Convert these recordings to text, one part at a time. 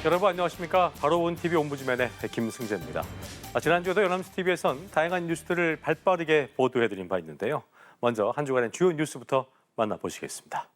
여러분 안녕하십니까? 바로 온 TV 옴부즈맨의 김승재입니다. 지난주에도 연합뉴스 TV에선 다양한 뉴스들을 발빠르게 보도해드린 바 있는데요. 먼저 한 주간의 주요 뉴스부터 만나보시겠습니다.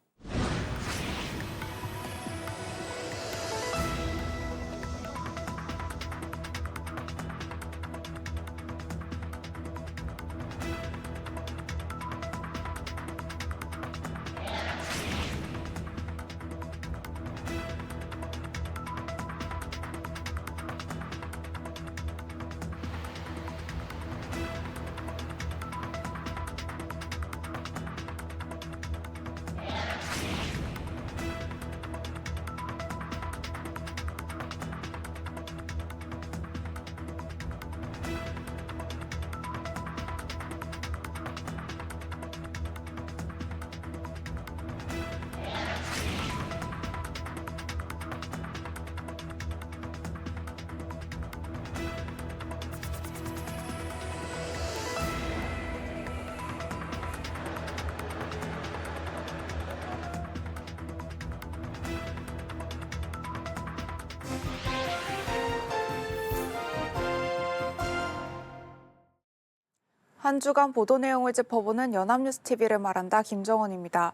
한 주간 보도 내용을 짚어보는 연합뉴스 TV를 말한다 김정원입니다.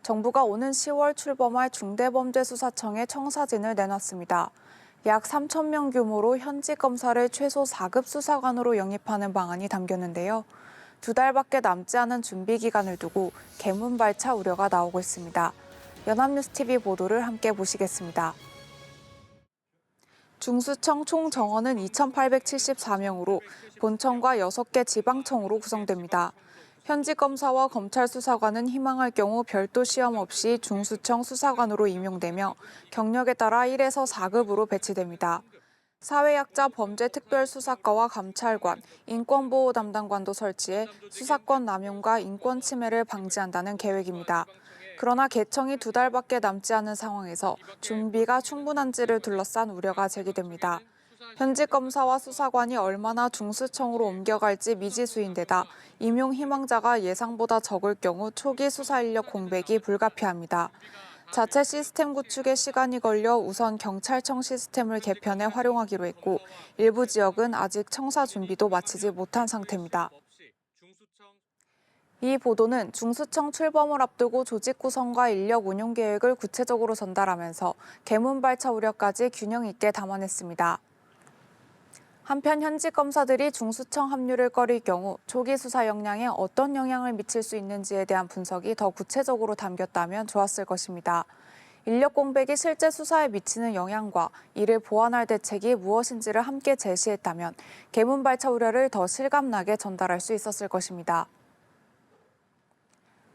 정부가 오는 10월 출범할 중대범죄수사청에 청사진을 내놨습니다. 약 3,000명 규모로 현직 검사를 최소 4급 수사관으로 영입하는 방안이 담겼는데요. 2달밖에 남지 않은 준비 기간을 두고 개문발차 우려가 나오고 있습니다. 연합뉴스 TV 보도를 함께 보시겠습니다. 중수청 총 정원은 2,874명으로 본청과 6개 지방청으로 구성됩니다. 현직 검사와 검찰 수사관은 희망할 경우 별도 시험 없이 중수청 수사관으로 임용되며 경력에 따라 1에서 4급으로 배치됩니다. 사회약자 범죄특별수사과와 감찰관, 인권보호 담당관도 설치해 수사권 남용과 인권 침해를 방지한다는 계획입니다. 그러나 개청이 2달밖에 남지 않은 상황에서 준비가 충분한지를 둘러싼 우려가 제기됩니다. 현직 검사와 수사관이 얼마나 중수청으로 옮겨갈지 미지수인 데다 임용 희망자가 예상보다 적을 경우 초기 수사 인력 공백이 불가피합니다. 자체 시스템 구축에 시간이 걸려 우선 경찰청 시스템을 개편해 활용하기로 했고 일부 지역은 아직 청사 준비도 마치지 못한 상태입니다. 이 보도는 중수청 출범을 앞두고 조직 구성과 인력 운용 계획을 구체적으로 전달하면서 개문발차 우려까지 균형 있게 담아냈습니다. 한편 현직 검사들이 중수청 합류를 꺼릴 경우 초기 수사 역량에 어떤 영향을 미칠 수 있는지에 대한 분석이 더 구체적으로 담겼다면 좋았을 것입니다. 인력 공백이 실제 수사에 미치는 영향과 이를 보완할 대책이 무엇인지를 함께 제시했다면 개문발차 우려를 더 실감나게 전달할 수 있었을 것입니다.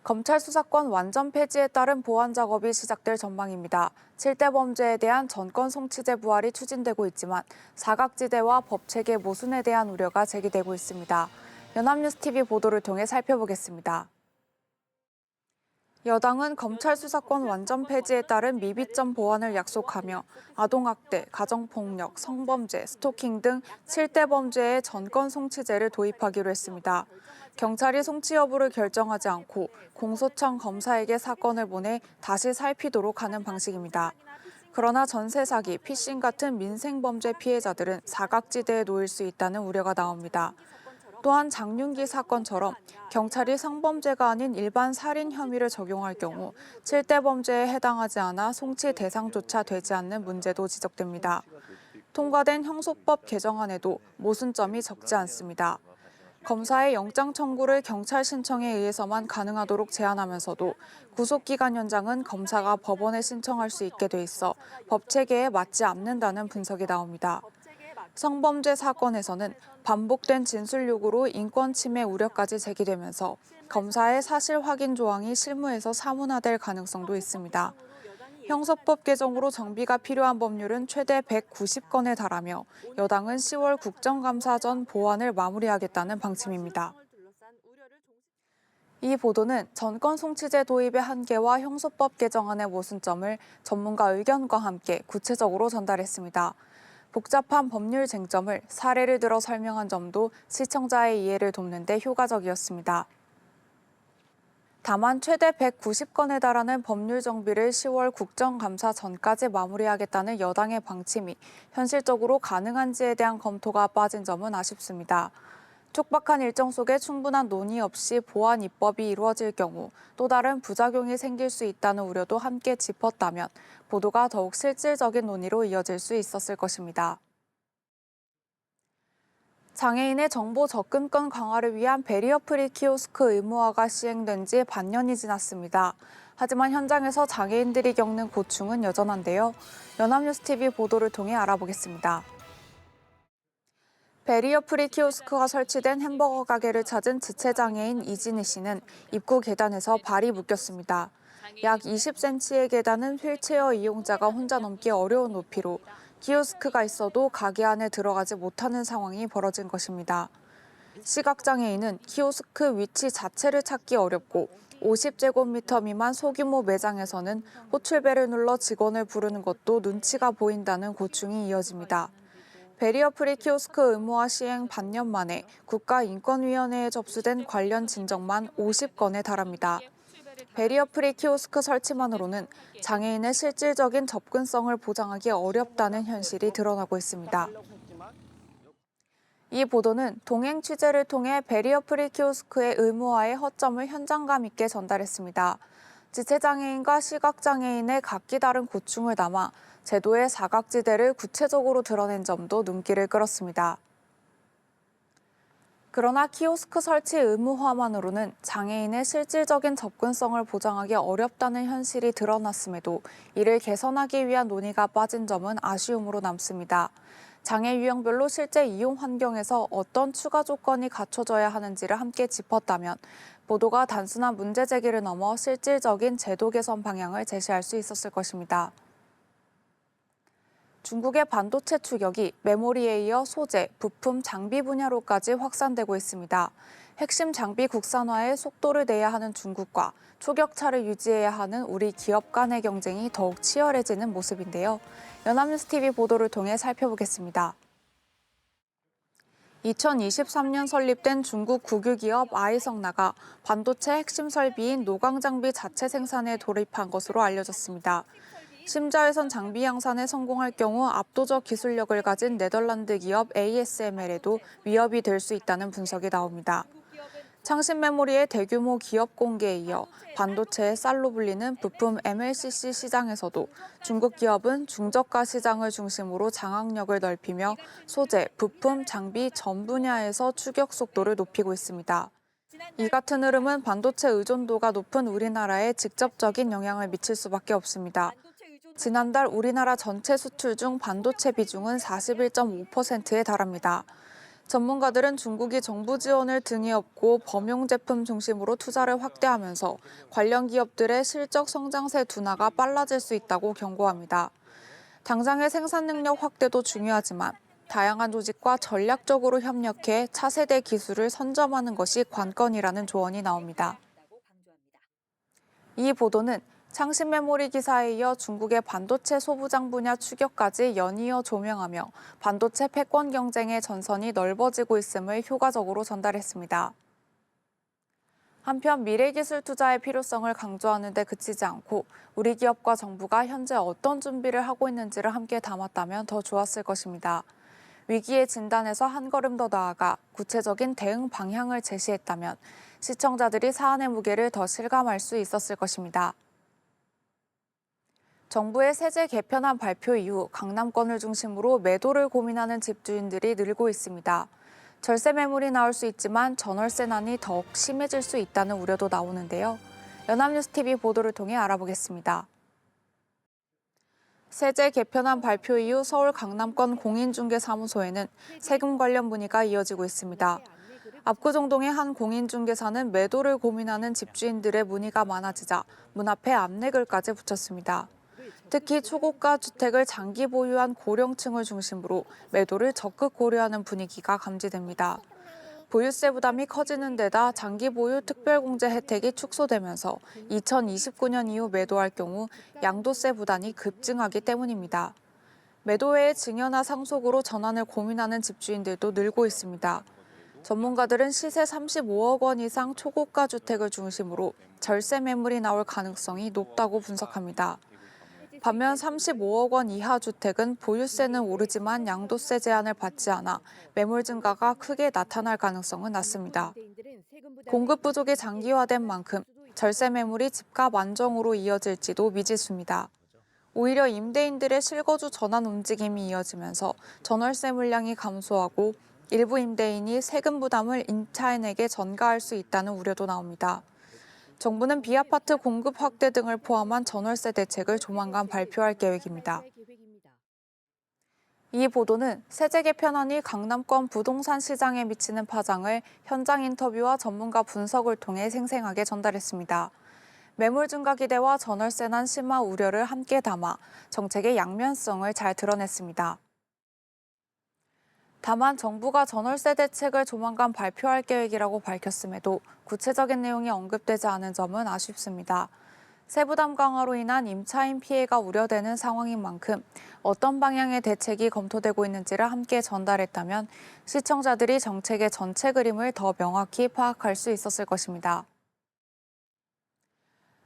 검찰 수사권 완전 폐지에 따른 보완 작업이 시작될 전망입니다. 7대 범죄에 대한 전권 송치제 부활이 추진되고 있지만 사각지대와 법체계 모순에 대한 우려가 제기되고 있습니다. 연합뉴스 TV 보도를 통해 살펴보겠습니다. 여당은 검찰 수사권 완전 폐지에 따른 미비점 보완을 약속하며 아동학대, 가정폭력, 성범죄, 스토킹 등 7대 범죄의 전권 송치제를 도입하기로 했습니다. 경찰이 송치 여부를 결정하지 않고 공소청 검사에게 사건을 보내 다시 살피도록 하는 방식입니다. 그러나 전세 사기, 피싱 같은 민생범죄 피해자들은 사각지대에 놓일 수 있다는 우려가 나옵니다. 또한 장윤기 사건처럼 경찰이 성범죄가 아닌 일반 살인 혐의를 적용할 경우 7대 범죄에 해당하지 않아 송치 대상조차 되지 않는 문제도 지적됩니다. 통과된 형소법 개정안에도 모순점이 적지 않습니다. 검사의 영장 청구를 경찰 신청에 의해서만 가능하도록 제한하면서도 구속기간 연장은 검사가 법원에 신청할 수 있게 돼 있어 법 체계에 맞지 않는다는 분석이 나옵니다. 성범죄 사건에서는 반복된 진술 요구로 인권 침해 우려까지 제기되면서 검사의 사실 확인 조항이 실무에서 사문화될 가능성도 있습니다. 형소법 개정으로 정비가 필요한 법률은 최대 190건에 달하며 여당은 10월 국정감사 전 보완을 마무리하겠다는 방침입니다. 이 보도는 전권 송치제 도입의 한계와 형소법 개정안의 모순점을 전문가 의견과 함께 구체적으로 전달했습니다. 복잡한 법률 쟁점을 사례를 들어 설명한 점도 시청자의 이해를 돕는 데 효과적이었습니다. 다만 최대 190건에 달하는 법률 정비를 10월 국정감사 전까지 마무리하겠다는 여당의 방침이 현실적으로 가능한지에 대한 검토가 빠진 점은 아쉽습니다. 촉박한 일정 속에 충분한 논의 없이 보안 입법이 이루어질 경우 또 다른 부작용이 생길 수 있다는 우려도 함께 짚었다면 보도가 더욱 실질적인 논의로 이어질 수 있었을 것입니다. 장애인의 정보 접근권 강화를 위한 베리어 프리 키오스크 의무화가 시행된 지 반년이 지났습니다. 하지만 현장에서 장애인들이 겪는 고충은 여전한데요. 연합뉴스TV 보도를 통해 알아보겠습니다. 베리어 프리 키오스크가 설치된 햄버거 가게를 찾은 지체장애인 이진희 씨는 입구 계단에서 발이 묶였습니다. 약 20cm의 계단은 휠체어 이용자가 혼자 넘기 어려운 높이로 키오스크가 있어도 가게 안에 들어가지 못하는 상황이 벌어진 것입니다. 시각장애인은 키오스크 위치 자체를 찾기 어렵고 50제곱미터 미만 소규모 매장에서는 호출벨을 눌러 직원을 부르는 것도 눈치가 보인다는 고충이 이어집니다. 베리어 프리 키오스크 의무화 시행 반년 만에 국가인권위원회에 접수된 관련 진정만 50건에 달합니다. 베리어 프리 키오스크 설치만으로는 장애인의 실질적인 접근성을 보장하기 어렵다는 현실이 드러나고 있습니다. 이 보도는 동행 취재를 통해 베리어 프리 키오스크의 의무화의 허점을 현장감 있게 전달했습니다. 지체장애인과 시각장애인의 각기 다른 고충을 담아 제도의 사각지대를 구체적으로 드러낸 점도 눈길을 끌었습니다. 그러나 키오스크 설치 의무화만으로는 장애인의 실질적인 접근성을 보장하기 어렵다는 현실이 드러났음에도 이를 개선하기 위한 논의가 빠진 점은 아쉬움으로 남습니다. 장애 유형별로 실제 이용 환경에서 어떤 추가 조건이 갖춰져야 하는지를 함께 짚었다면 보도가 단순한 문제 제기를 넘어 실질적인 제도 개선 방향을 제시할 수 있었을 것입니다. 중국의 반도체 추격이 메모리에 이어 소재, 부품, 장비 분야로까지 확산되고 있습니다. 핵심 장비 국산화에 속도를 내야 하는 중국과 초격차를 유지해야 하는 우리 기업 간의 경쟁이 더욱 치열해지는 모습인데요. 연합뉴스TV 보도를 통해 살펴보겠습니다. 2023년 설립된 중국 국유기업 아이성나가 반도체 핵심 설비인 노광 장비 자체 생산에 돌입한 것으로 알려졌습니다. 심자외선 장비 양산에 성공할 경우 압도적 기술력을 가진 네덜란드 기업 ASML에도 위협이 될 수 있다는 분석이 나옵니다. 창신 메모리의 대규모 기업 공개에 이어 반도체의 쌀로 불리는 부품 MLCC 시장에서도 중국 기업은 중저가 시장을 중심으로 장악력을 넓히며 소재, 부품, 장비 전 분야에서 추격 속도를 높이고 있습니다. 이 같은 흐름은 반도체 의존도가 높은 우리나라에 직접적인 영향을 미칠 수밖에 없습니다. 지난달 우리나라 전체 수출 중 반도체 비중은 41.5%에 달합니다. 전문가들은 중국이 정부 지원을 등에 업고 범용 제품 중심으로 투자를 확대하면서 관련 기업들의 실적 성장세 둔화가 빨라질 수 있다고 경고합니다. 당장의 생산 능력 확대도 중요하지만 다양한 조직과 전략적으로 협력해 차세대 기술을 선점하는 것이 관건이라는 조언이 나옵니다. 이 보도는 창신 메모리 기사에 이어 중국의 반도체 소부장 분야 추격까지 연이어 조명하며 반도체 패권 경쟁의 전선이 넓어지고 있음을 효과적으로 전달했습니다. 한편 미래기술 투자의 필요성을 강조하는 데 그치지 않고 우리 기업과 정부가 현재 어떤 준비를 하고 있는지를 함께 담았다면 더 좋았을 것입니다. 위기의 진단에서 한 걸음 더 나아가 구체적인 대응 방향을 제시했다면 시청자들이 사안의 무게를 더 실감할 수 있었을 것입니다. 정부의 세제 개편안 발표 이후 강남권을 중심으로 매도를 고민하는 집주인들이 늘고 있습니다. 절세 매물이 나올 수 있지만 전월세난이 더욱 심해질 수 있다는 우려도 나오는데요. 연합뉴스TV 보도를 통해 알아보겠습니다. 세제 개편안 발표 이후 서울 강남권 공인중개사무소에는 세금 관련 문의가 이어지고 있습니다. 압구정동의 한 공인중개사는 매도를 고민하는 집주인들의 문의가 많아지자 문 앞에 안내글까지 붙였습니다. 특히 초고가 주택을 장기 보유한 고령층을 중심으로 매도를 적극 고려하는 분위기가 감지됩니다. 보유세 부담이 커지는 데다 장기 보유 특별공제 혜택이 축소되면서 2029년 이후 매도할 경우 양도세 부담이 급증하기 때문입니다. 매도 외에 증여나 상속으로 전환을 고민하는 집주인들도 늘고 있습니다. 전문가들은 시세 35억 원 이상 초고가 주택을 중심으로 절세 매물이 나올 가능성이 높다고 분석합니다. 반면 35억 원 이하 주택은 보유세는 오르지만 양도세 제한을 받지 않아 매물 증가가 크게 나타날 가능성은 낮습니다. 공급 부족이 장기화된 만큼 절세 매물이 집값 안정으로 이어질지도 미지수입니다. 오히려 임대인들의 실거주 전환 움직임이 이어지면서 전월세 물량이 감소하고 일부 임대인이 세금 부담을 임차인에게 전가할 수 있다는 우려도 나옵니다. 정부는 비아파트 공급 확대 등을 포함한 전월세 대책을 조만간 발표할 계획입니다. 이 보도는 세제 개편안이 강남권 부동산 시장에 미치는 파장을 현장 인터뷰와 전문가 분석을 통해 생생하게 전달했습니다. 매물 증가 기대와 전월세 난 심화 우려를 함께 담아 정책의 양면성을 잘 드러냈습니다. 다만 정부가 전월세 대책을 조만간 발표할 계획이라고 밝혔음에도 구체적인 내용이 언급되지 않은 점은 아쉽습니다. 세부담 강화로 인한 임차인 피해가 우려되는 상황인 만큼 어떤 방향의 대책이 검토되고 있는지를 함께 전달했다면 시청자들이 정책의 전체 그림을 더 명확히 파악할 수 있었을 것입니다.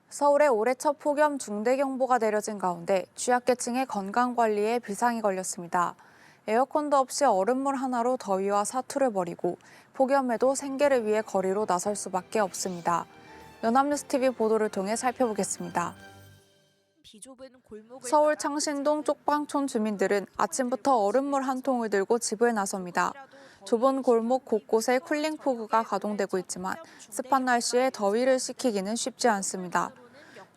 서울에 올해 첫 폭염 중대경보가 내려진 가운데 취약계층의 건강관리에 비상이 걸렸습니다. 에어컨도 없이 얼음물 하나로 더위와 사투를 벌이고 폭염에도 생계를 위해 거리로 나설 수밖에 없습니다. 연합뉴스TV 보도를 통해 살펴보겠습니다. 서울 창신동 쪽방촌 주민들은 아침부터 얼음물 한 통을 들고 집을 나섭니다. 좁은 골목 곳곳에 쿨링포그가 가동되고 있지만 습한 날씨에 더위를 식히기는 쉽지 않습니다.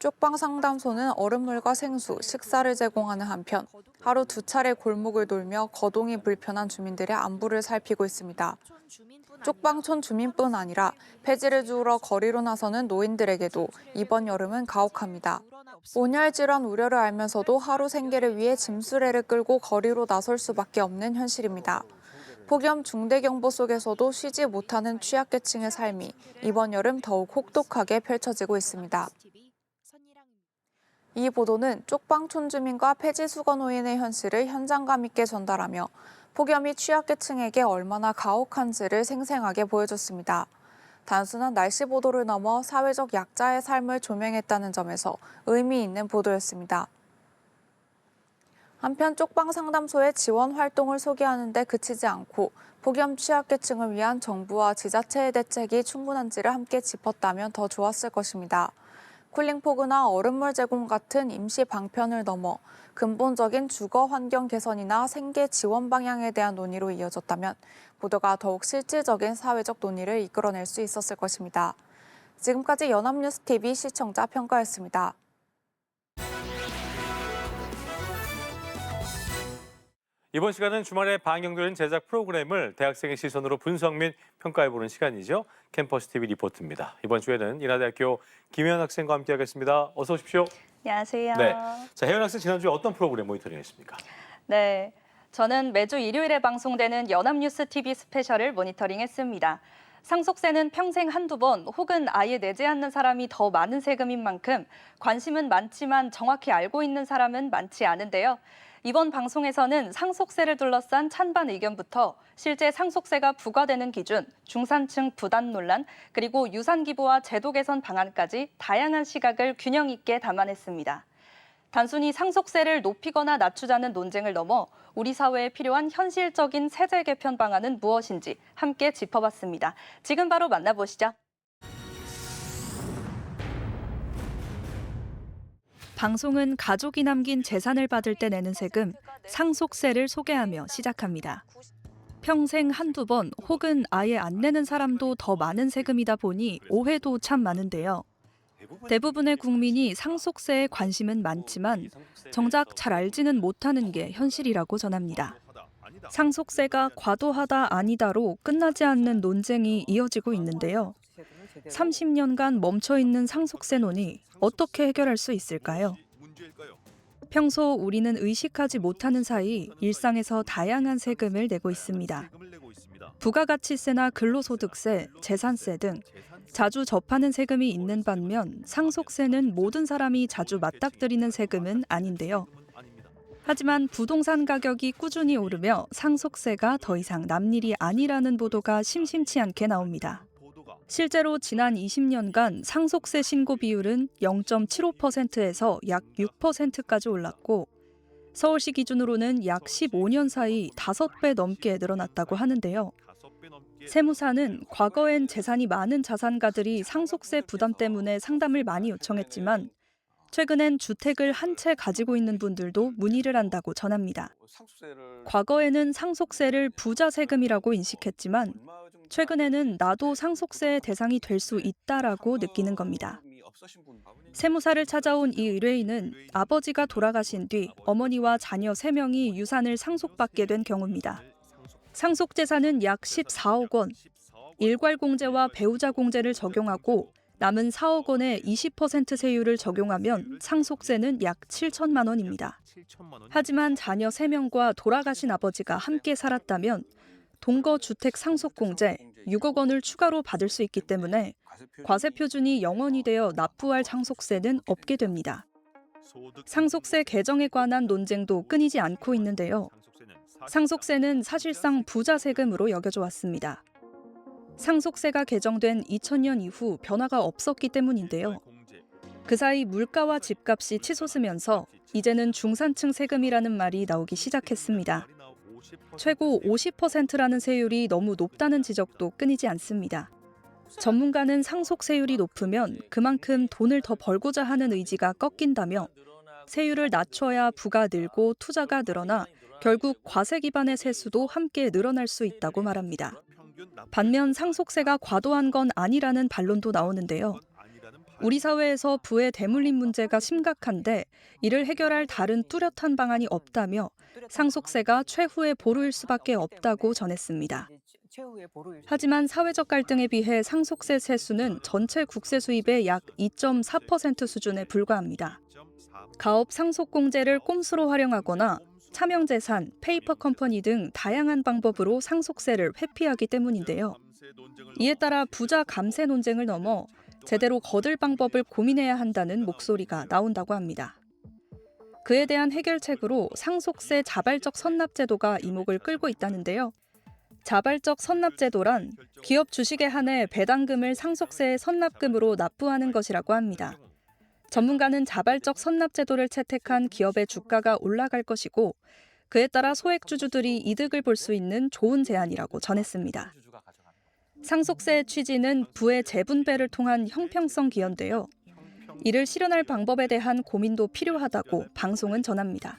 쪽방 상담소는 얼음물과 생수, 식사를 제공하는 한편 하루 2차례 골목을 돌며 거동이 불편한 주민들의 안부를 살피고 있습니다. 쪽방촌 주민뿐 아니라 폐지를 주우러 거리로 나서는 노인들에게도 이번 여름은 가혹합니다. 온열 질환 우려를 알면서도 하루 생계를 위해 짐수레를 끌고 거리로 나설 수밖에 없는 현실입니다. 폭염 중대경보 속에서도 쉬지 못하는 취약계층의 삶이 이번 여름 더욱 혹독하게 펼쳐지고 있습니다. 이 보도는 쪽방촌 주민과 폐지수거노인의 현실을 현장감 있게 전달하며 폭염이 취약계층에게 얼마나 가혹한지를 생생하게 보여줬습니다. 단순한 날씨 보도를 넘어 사회적 약자의 삶을 조명했다는 점에서 의미 있는 보도였습니다. 한편 쪽방 상담소의 지원 활동을 소개하는 데 그치지 않고 폭염 취약계층을 위한 정부와 지자체의 대책이 충분한지를 함께 짚었다면 더 좋았을 것입니다. 쿨링포그나 얼음물 제공 같은 임시 방편을 넘어 근본적인 주거 환경 개선이나 생계 지원 방향에 대한 논의로 이어졌다면 보도가 더욱 실질적인 사회적 논의를 이끌어낼 수 있었을 것입니다. 지금까지 연합뉴스TV 시청자 평가였습니다. 이번 시간은 주말에 방영되는 제작 프로그램을 대학생의 시선으로 분석 및 평가해보는 시간이죠. 캠퍼스 TV 리포트입니다. 이번 주에는 인하대학교 김혜연 학생과 함께하겠습니다. 어서 오십시오. 안녕하세요. 네. 자, 혜연 학생 지난주에 어떤 프로그램 모니터링했습니까? 네, 저는 매주 일요일에 방송되는 연합뉴스TV 스페셜을 모니터링했습니다. 상속세는 평생 한두 번 혹은 아예 내지 않는 사람이 더 많은 세금인 만큼 관심은 많지만 정확히 알고 있는 사람은 많지 않은데요. 이번 방송에서는 상속세를 둘러싼 찬반 의견부터 실제 상속세가 부과되는 기준, 중산층 부담 논란, 그리고 유산기부와 제도 개선 방안까지 다양한 시각을 균형 있게 담아냈습니다. 단순히 상속세를 높이거나 낮추자는 논쟁을 넘어 우리 사회에 필요한 현실적인 세제 개편 방안은 무엇인지 함께 짚어봤습니다. 지금 바로 만나보시죠. 방송은 가족이 남긴 재산을 받을 때 내는 세금, 상속세를 소개하며 시작합니다. 평생 한두 번 혹은 아예 안 내는 사람도 더 많은 세금이다 보니 오해도 참 많은데요. 대부분의 국민이 상속세에 관심은 많지만 정작 잘 알지는 못하는 게 현실이라고 전합니다. 상속세가 과도하다 아니다로 끝나지 않는 논쟁이 이어지고 있는데요. 30년간 멈춰있는 상속세 논의 어떻게 해결할 수 있을까요? 평소 우리는 의식하지 못하는 사이 일상에서 다양한 세금을 내고 있습니다. 부가가치세나 근로소득세, 재산세 등 자주 접하는 세금이 있는 반면 상속세는 모든 사람이 자주 맞닥뜨리는 세금은 아닌데요. 하지만 부동산 가격이 꾸준히 오르며 상속세가 더 이상 남일이 아니라는 보도가 심심치 않게 나옵니다. 실제로 지난 20년간 상속세 신고 비율은 0.75%에서 약 6%까지 올랐고 서울시 기준으로는 약 15년 사이 5배 넘게 늘어났다고 하는데요. 세무사는 과거엔 재산이 많은 자산가들이 상속세 부담 때문에 상담을 많이 요청했지만 최근엔 주택을 한 채 가지고 있는 분들도 문의를 한다고 전합니다. 과거에는 상속세를 부자 세금이라고 인식했지만 최근에는 나도 상속세의 대상이 될 수 있다라고 느끼는 겁니다. 세무사를 찾아온 이 의뢰인은 아버지가 돌아가신 뒤 어머니와 자녀 3명이 유산을 상속받게 된 경우입니다. 상속재산은 약 14억 원, 일괄공제와 배우자 공제를 적용하고 남은 4억 원의 20% 세율을 적용하면 상속세는 약 7천만 원입니다. 하지만 자녀 3명과 돌아가신 아버지가 함께 살았다면 동거주택 상속공제 6억 원을 추가로 받을 수 있기 때문에 과세 표준이 0원이 되어 납부할 상속세는 없게 됩니다. 상속세 개정에 관한 논쟁도 끊이지 않고 있는데요. 상속세는 사실상 부자 세금으로 여겨져 왔습니다. 상속세가 개정된 2000년 이후 변화가 없었기 때문인데요. 그 사이 물가와 집값이 치솟으면서 이제는 중산층 세금이라는 말이 나오기 시작했습니다. 최고 50%라는 세율이 너무 높다는 지적도 끊이지 않습니다. 전문가는 상속세율이 높으면 그만큼 돈을 더 벌고자 하는 의지가 꺾인다며 세율을 낮춰야 부가 늘고 투자가 늘어나 결국 과세 기반의 세수도 함께 늘어날 수 있다고 말합니다. 반면 상속세가 과도한 건 아니라는 반론도 나오는데요. 우리 사회에서 부의 대물림 문제가 심각한데 이를 해결할 다른 뚜렷한 방안이 없다며 상속세가 최후의 보루일 수밖에 없다고 전했습니다. 하지만 사회적 갈등에 비해 상속세 세수는 전체 국세 수입의 약 2.4% 수준에 불과합니다. 가업 상속공제를 꼼수로 활용하거나 차명재산, 페이퍼 컴퍼니 등 다양한 방법으로 상속세를 회피하기 때문인데요. 이에 따라 부자 감세 논쟁을 넘어 제대로 거둘 방법을 고민해야 한다는 목소리가 나온다고 합니다. 그에 대한 해결책으로 상속세 자발적 선납제도가 이목을 끌고 있다는데요. 자발적 선납제도란 기업 주식에 한해 배당금을 상속세의 선납금으로 납부하는 것이라고 합니다. 전문가는 자발적 선납제도를 채택한 기업의 주가가 올라갈 것이고 그에 따라 소액주주들이 이득을 볼 수 있는 좋은 제안이라고 전했습니다. 상속세의 취지는 부의 재분배를 통한 형평성 기여인데요. 이를 실현할 방법에 대한 고민도 필요하다고 방송은 전합니다.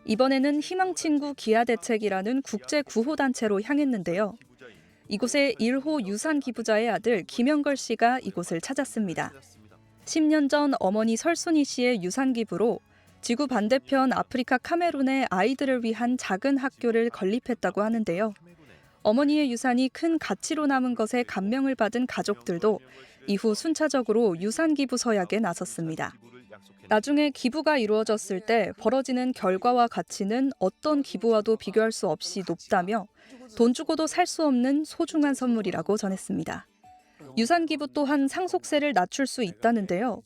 이번에는 희망친구 기아대책이라는 국제 구호단체로 향했는데요. 이곳의 1호 유산 기부자의 아들 김영걸 씨가 이곳을 찾았습니다. 10년 전 어머니 설순희 씨의 유산 기부로 지구 반대편 아프리카 카메룬의 아이들을 위한 작은 학교를 건립했다고 하는데요. 어머니의 유산이 큰 가치로 남은 것에 감명을 받은 가족들도 이후 순차적으로 유산 기부 서약에 나섰습니다. 나중에 기부가 이루어졌을 때 벌어지는 결과와 가치는 어떤 기부와도 비교할 수 없이 높다며 돈 주고도 살 수 없는 소중한 선물이라고 전했습니다. 유산 기부 또한 상속세를 낮출 수 있다는데요.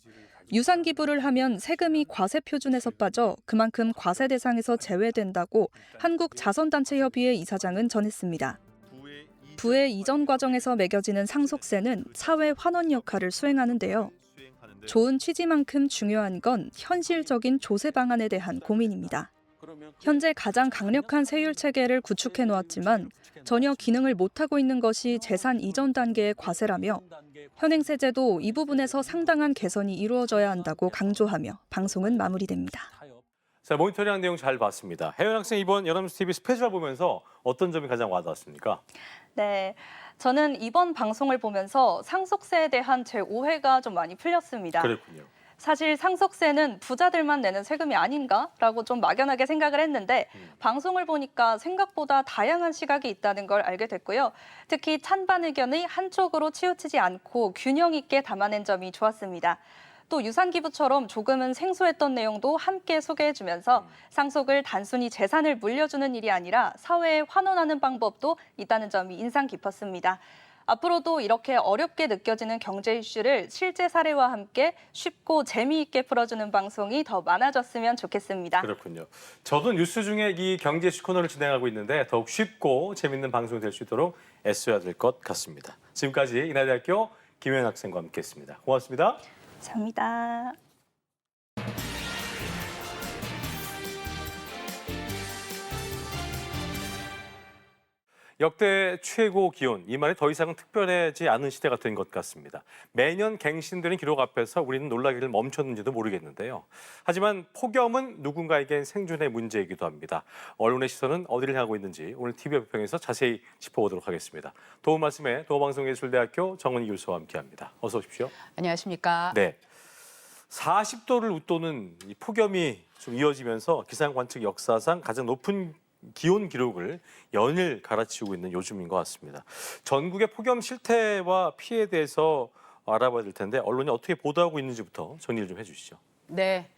유산 기부를 하면 세금이 과세 표준에서 빠져 그만큼 과세 대상에서 제외된다고 한국자선단체협의회 이사장은 전했습니다. 부의 이전 과정에서 매겨지는 상속세는 사회 환원 역할을 수행하는데요. 좋은 취지만큼 중요한 건 현실적인 조세 방안에 대한 고민입니다. 현재 가장 강력한 세율 체계를 구축해 놓았지만 전혀 기능을 못하고 있는 것이 재산 이전 단계의 과세라며 현행세제도 이 부분에서 상당한 개선이 이루어져야 한다고 강조하며 방송은 마무리됩니다. 자, 모니터링 내용 잘 봤습니다. 혜연 학생 이번 연합뉴스 TV 스페셜 보면서 어떤 점이 가장 와닿았습니까? 네, 저는 이번 방송을 보면서 상속세에 대한 제 오해가 좀 많이 풀렸습니다. 그랬군요. 사실 상속세는 부자들만 내는 세금이 아닌가라고 좀 막연하게 생각을 했는데 방송을 보니까 생각보다 다양한 시각이 있다는 걸 알게 됐고요. 특히 찬반 의견이 한쪽으로 치우치지 않고 균형 있게 담아낸 점이 좋았습니다. 또 유산기부처럼 조금은 생소했던 내용도 함께 소개해주면서 상속을 단순히 재산을 물려주는 일이 아니라 사회에 환원하는 방법도 있다는 점이 인상 깊었습니다. 앞으로도 이렇게 어렵게 느껴지는 경제 이슈를 실제 사례와 함께 쉽고 재미있게 풀어주는 방송이 더 많아졌으면 좋겠습니다. 그렇군요. 저도 뉴스 중에 이 경제 이슈 코너를 진행하고 있는데 더욱 쉽고 재밌는 방송이 될 수 있도록 애써야 될 것 같습니다. 지금까지 인하대학교 김현 학생과 함께했습니다. 고맙습니다. 감사합니다. 역대 최고 기온, 이 말이 더 이상은 특별하지 않은 시대가 된 것 같습니다. 매년 갱신되는 기록 앞에서 우리는 놀라기를 멈췄는지도 모르겠는데요. 하지만 폭염은 누군가에겐 생존의 문제이기도 합니다. 언론의 시선은 어디를 향하고 있는지 오늘 TV 비평에서 자세히 짚어보도록 하겠습니다. 도움 말씀에 도방송예술대학교 정은희 교수와 함께합니다. 어서 오십시오. 안녕하십니까. 네, 40도를 웃도는 이 폭염이 좀 이어지면서 기상 관측 역사상 가장 높은 기온 기록을 연일 갈아치우고 있는 요즘인 것 같습니다. 전국의 폭염 실태와 피해에 대해서 알아봐야 될 텐데 언론이 어떻게 보도하고 있는지부터 정리를 좀 해주시죠. 네,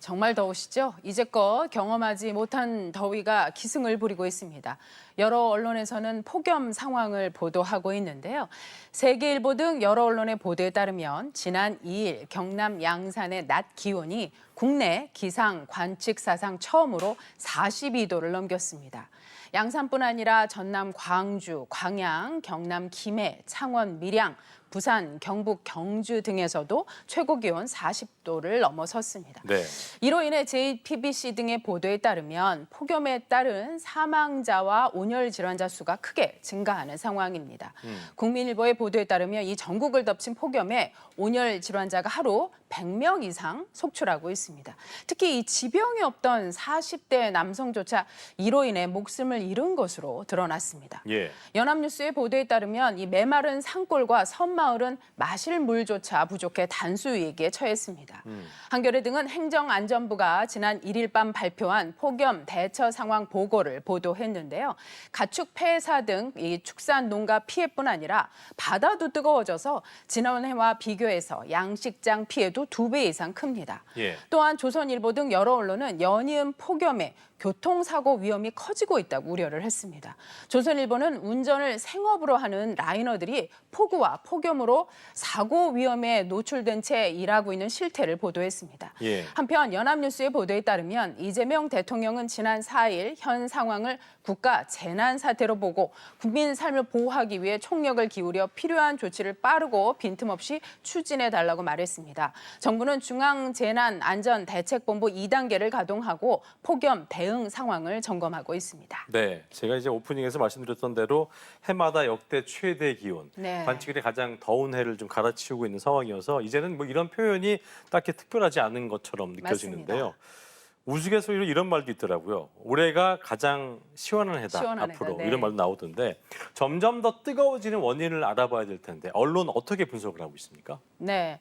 정말 더우시죠? 이제껏 경험하지 못한 더위가 기승을 부리고 있습니다. 여러 언론에서는 폭염 상황을 보도하고 있는데요. 세계일보 등 여러 언론의 보도에 따르면 지난 2일 경남 양산의 낮 기온이 국내 기상 관측 사상 처음으로 42도를 넘겼습니다. 양산뿐 아니라 전남 광주, 광양, 경남 김해, 창원, 밀양, 부산, 경북, 경주 등에서도 최고 기온 40도를 넘어섰습니다. 네. 이로 인해 JTBC 등의 보도에 따르면 폭염에 따른 사망자와 온열 질환자 수가 크게 증가하는 상황입니다. 국민일보의 보도에 따르면 이 전국을 덮친 폭염에 온열 질환자가 하루 100명 이상 속출하고 있습니다. 특히 이 지병이 없던 40대 남성조차 이로 인해 목숨을 잃은 것으로 드러났습니다. 예. 연합뉴스의 보도에 따르면 이 메마른 산골과 섬마을은 마실 물조차 부족해 단수 위기에 처했습니다. 한겨레 등은 행정안전부가 지난 1일 밤 발표한 폭염 대처 상황 보고를 보도했는데요. 가축 폐사 등 이 축산 농가 피해뿐 아니라 바다도 뜨거워져서 지난해와 비교해서 양식장 피해도 2배 이상 큽니다. 예. 또한 조선일보 등 여러 언론은 연이은 폭염에 교통사고 위험이 커지고 있다고 우려를 했습니다. 조선일보는 운전을 생업으로 하는 라이너들이 폭우와 폭염으로 사고 위험에 노출된 채 일하고 있는 실태를 보도했습니다. 예. 한편 연합뉴스의 보도에 따르면 이재명 대통령은 지난 4일 현 상황을 국가 재난 사태로 보고 국민 삶을 보호하기 위해 총력을 기울여 필요한 조치를 빠르고 빈틈없이 추진해 달라고 말했습니다. 정부는 중앙재난안전대책본부 2단계를 가동하고 폭염 대응 상황을 점검하고 있습니다. 네, 제가 이제 오프닝에서 말씀드렸던 대로 해마다 역대 최대 기온, 네. 관측일에 가장 더운 해를 좀 갈아치우고 있는 상황이어서 이제는 뭐 이런 표현이 딱히 특별하지 않은 것처럼 느껴지는데요. 맞습니다. 우스갯소리로 이런 말도 있더라고요. 올해가 가장 시원한 해다 시원한 앞으로 해다, 네. 이런 말도 나오던데 점점 더 뜨거워지는 원인을 알아봐야 될 텐데 언론 어떻게 분석을 하고 있습니까? 네,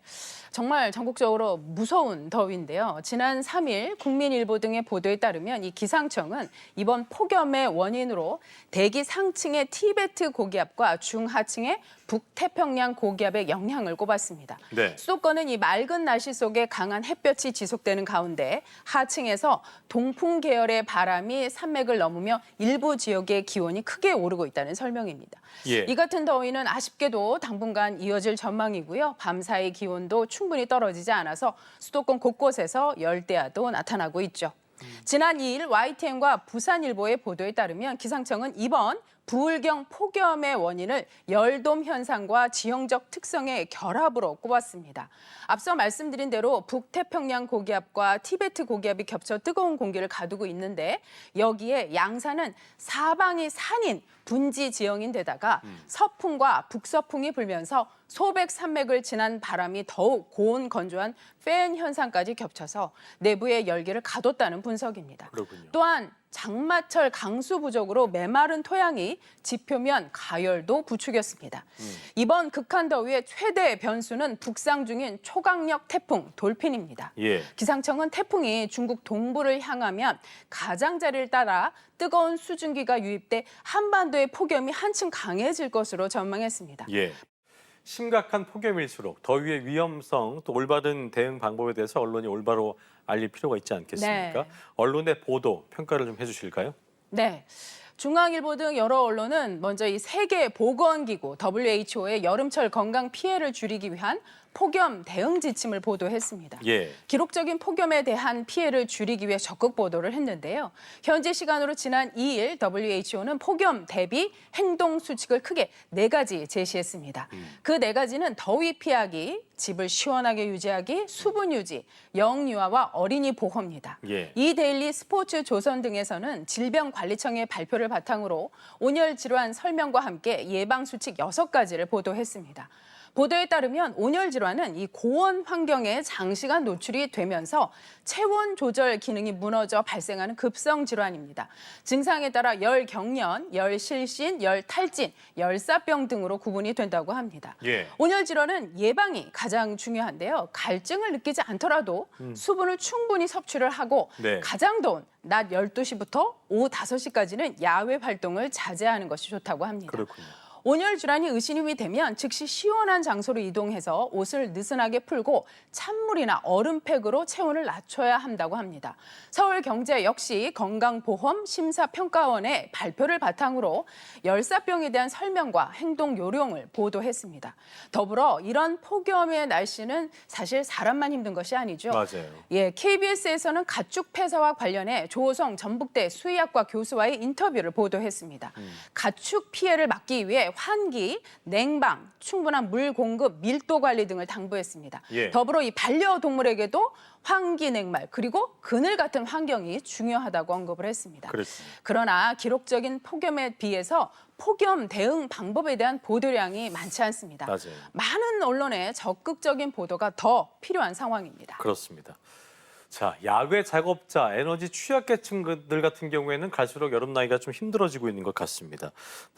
정말 전국적으로 무서운 더위인데요. 지난 3일 국민일보 등의 보도에 따르면 이 기상청은 이번 폭염의 원인으로 대기 상층의 티베트 고기압과 중하층의 북태평양 고기압의 영향을 꼽았습니다. 네. 수도권은 이 맑은 날씨 속에 강한 햇볕이 지속되는 가운데 하층에서 동풍 계열의 바람이 산맥을 넘으며 일부 지역의 기온이 크게 오르고 있다는 설명입니다. 예. 이 같은 더위는 아쉽게도 당분간 이어질 전망이고요. 밤사이 기온도 충분히 떨어지지 않아서 수도권 곳곳에서 열대야도 나타나고 있죠. 지난 2일 YTN과 부산일보의 보도에 따르면 기상청은 이번 부울경 폭염의 원인을 열돔 현상과 지형적 특성의 결합으로 꼽았습니다. 앞서 말씀드린 대로 북태평양 고기압과 티베트 고기압이 겹쳐 뜨거운 공기를 가두고 있는데 여기에 양산은 사방이 산인 분지 지형인데다가 서풍과 북서풍이 불면서 소백 산맥을 지난 바람이 더욱 고온 건조한 팬 현상까지 겹쳐서 내부의 열기를 가뒀다는 분석입니다. 그렇군요. 또한 장마철 강수 부족으로 메마른 토양이 지표면 가열도 부추겼습니다. 이번 극한 더위의 최대 변수는 북상 중인 초강력 태풍 돌핀입니다. 예. 기상청은 태풍이 중국 동부를 향하면 가장자리를 따라 뜨거운 수증기가 유입돼 한반도의 폭염이 한층 강해질 것으로 전망했습니다. 예. 심각한 폭염일수록 더위의 위험성 또 올바른 대응 방법에 대해서 언론이 올바로 알릴 필요가 있지 않겠습니까? 네. 언론의 보도 평가를 좀 해주실까요? 네. 중앙일보 등 여러 언론은 먼저 이 세계보건기구 WHO의 여름철 건강 피해를 줄이기 위한 폭염 대응 지침을 보도했습니다. 예. 기록적인 폭염에 대한 피해를 줄이기 위해 적극 보도를 했는데요. 현지 시간으로 지난 2일 WHO는 폭염 대비 행동 수칙을 크게 4가지 제시했습니다. 그 4가지는 더위 피하기, 집을 시원하게 유지하기, 수분 유지, 영유아와 어린이 보호입니다. 예. 이 데일리 스포츠 조선 등에서는 질병관리청의 발표를 바탕으로 온열 질환 설명과 함께 예방 수칙 6가지를 보도했습니다. 보도에 따르면 온열 질환은 이 고온 환경에 장시간 노출이 되면서 체온 조절 기능이 무너져 발생하는 급성 질환입니다. 증상에 따라 열경련, 열실신, 열탈진, 열사병 등으로 구분이 된다고 합니다. 예. 온열 질환은 예방이 가장 중요한데요. 갈증을 느끼지 않더라도 수분을 충분히 섭취를 하고 네. 가장 더운 낮 12시부터 오후 5시까지는 야외 활동을 자제하는 것이 좋다고 합니다. 그렇군요. 온열 질환이 의심이 되면 즉시 시원한 장소로 이동해서 옷을 느슨하게 풀고 찬물이나 얼음팩으로 체온을 낮춰야 한다고 합니다. 서울경제 역시 건강보험 심사평가원의 발표를 바탕으로 열사병에 대한 설명과 행동 요령을 보도했습니다. 더불어 이런 폭염의 날씨는 사실 사람만 힘든 것이 아니죠. 맞아요. 예, KBS에서는 가축 폐사와 관련해 조호성 전북대 수의학과 교수와의 인터뷰를 보도했습니다. 가축 피해를 막기 위해 환기, 냉방, 충분한 물 공급, 밀도 관리 등을 당부했습니다. 예. 더불어 이 반려동물에게도 환기, 냉말, 그리고 그늘 같은 환경이 중요하다고 언급을 했습니다. 그렇습니다. 그러나 기록적인 폭염에 비해서 폭염 대응 방법에 대한 보도량이 많지 않습니다. 맞아요. 많은 언론의 적극적인 보도가 더 필요한 상황입니다. 그렇습니다. 자, 야외 작업자, 에너지 취약계층들 같은 경우에는 갈수록 여름 나기가 좀 힘들어지고 있는 것 같습니다.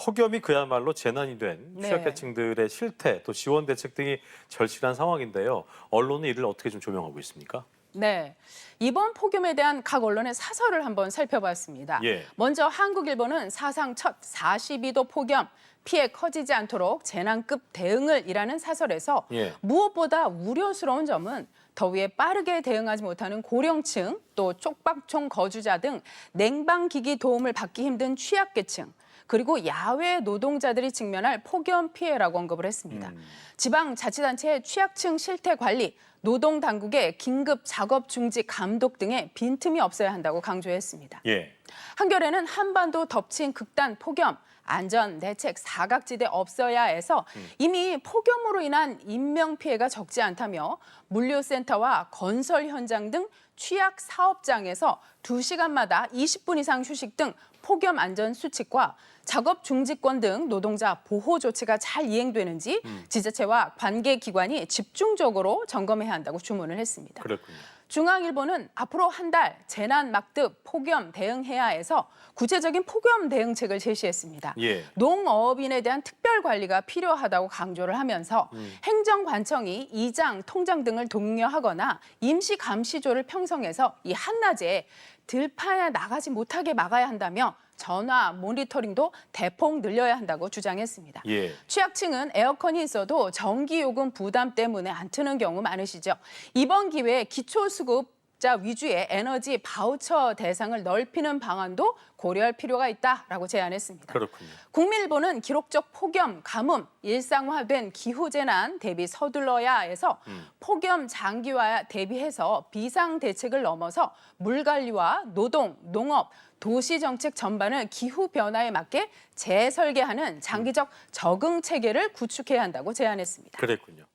폭염이 그야말로 재난이 된 네. 취약계층들의 실태, 또 지원 대책 등이 절실한 상황인데요. 언론은 이를 어떻게 좀 조명하고 있습니까? 네, 이번 폭염에 대한 각 언론의 사설을 한번 살펴봤습니다. 예. 먼저 한국일보는 사상 첫 42도 폭염, 피해 커지지 않도록 재난급 대응을 이라는 사설에서 예. 무엇보다 우려스러운 점은 더위에 빠르게 대응하지 못하는 고령층, 또 쪽방촌 거주자 등 냉방기기 도움을 받기 힘든 취약계층, 그리고 야외 노동자들이 직면할 폭염 피해라고 언급을 했습니다. 지방자치단체의 취약층 실태 관리, 노동당국의 긴급 작업 중지 감독 등의 빈틈이 없어야 한다고 강조했습니다. 예. 한겨레는 한반도 덮친 극단 폭염, 안전 대책 사각지대 없어야 해서 이미 폭염으로 인한 인명 피해가 적지 않다며 물류센터와 건설 현장 등 취약 사업장에서 2시간마다 20분 이상 휴식 등 폭염 안전 수칙과 작업 중지권 등 노동자 보호 조치가 잘 이행되는지 지자체와 관계기관이 집중적으로 점검해야 한다고 주문을 했습니다. 그렇군요. 중앙일보는 앞으로 한 달 재난 막듭 폭염 대응해야 해서 구체적인 폭염 대응책을 제시했습니다. 예. 농어업인에 대한 특별 관리가 필요하다고 강조를 하면서 행정관청이 이장, 통장 등을 독려하거나 임시 감시조를 편성해서 이 한낮에 들판에 나가지 못하게 막아야 한다며 전화 모니터링도 대폭 늘려야 한다고 주장했습니다. 예. 취약층은 에어컨이 있어도 전기요금 부담 때문에 안 트는 경우 많으시죠. 이번 기회에 기초수급자 위주의 에너지 바우처 대상을 넓히는 방안도 고려할 필요가 있다라고 제안했습니다. 그렇군요. 국민일보는 기록적 폭염, 가뭄, 일상화된 기후재난 대비 서둘러야 해서 폭염 장기화 대비해서 비상 대책을 넘어서 물관리와 노동, 농업, 도시정책 전반을 기후변화에 맞게 재설계하는 장기적 적응 체계를 구축해야 한다고 제안했습니다. 그랬군요.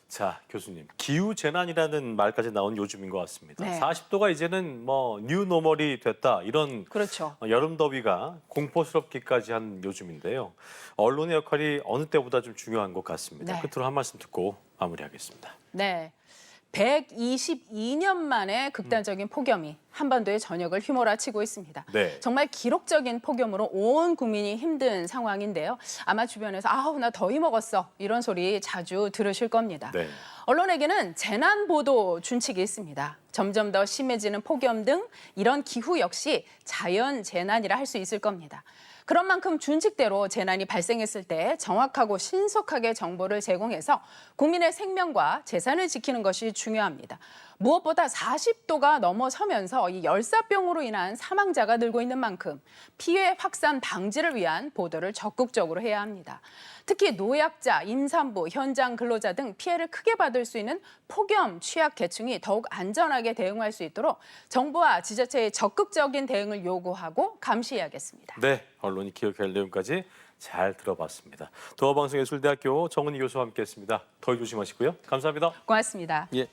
자, 교수님, 기후재난이라는 말까지 나온 요즘인 것 같습니다. 네. 40도가 이제는 뭐 뉴노멀이 됐다, 이런 그렇죠. 여름 더위가 공포스럽기까지 한 요즘인데요. 언론의 역할이 어느 때보다 좀 중요한 것 같습니다. 네. 끝으로 한 말씀 듣고 마무리하겠습니다. 네. 122년 만에 극단적인 폭염이 한반도의 전역을 휘몰아치고 있습니다. 네. 정말 기록적인 폭염으로 온 국민이 힘든 상황인데요. 아마 주변에서 아우 나 더위 먹었어 이런 소리 자주 들으실 겁니다. 네. 언론에게는 재난 보도 준칙이 있습니다. 점점 더 심해지는 폭염 등 이런 기후 역시 자연 재난이라 할 수 있을 겁니다. 그런 만큼 준칙대로 재난이 발생했을 때 정확하고 신속하게 정보를 제공해서 국민의 생명과 재산을 지키는 것이 중요합니다. 무엇보다 40도가 넘어서면서 이 열사병으로 인한 사망자가 늘고 있는 만큼 피해 확산 방지를 위한 보도를 적극적으로 해야 합니다. 특히 노약자, 임산부, 현장 근로자 등 피해를 크게 받을 수 있는 폭염 취약 계층이 더욱 안전하게 대응할 수 있도록 정부와 지자체의 적극적인 대응을 요구하고 감시해야겠습니다. 네, 언론이 기억할 내용까지 잘 들어봤습니다. 도어방송예술대학교 정은희 교수와 함께했습니다. 더위 조심하시고요. 감사합니다. 고맙습니다. 예.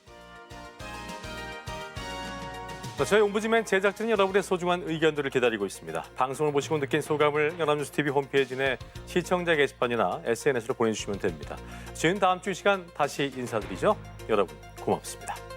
자, 저희 옴부즈맨 제작진은 여러분의 소중한 의견들을 기다리고 있습니다. 방송을 보시고 느낀 소감을 연합뉴스TV 홈페이지 내 시청자 게시판이나 SNS로 보내주시면 됩니다. 저희는 다음 주 이 시간 다시 인사드리죠. 여러분 고맙습니다.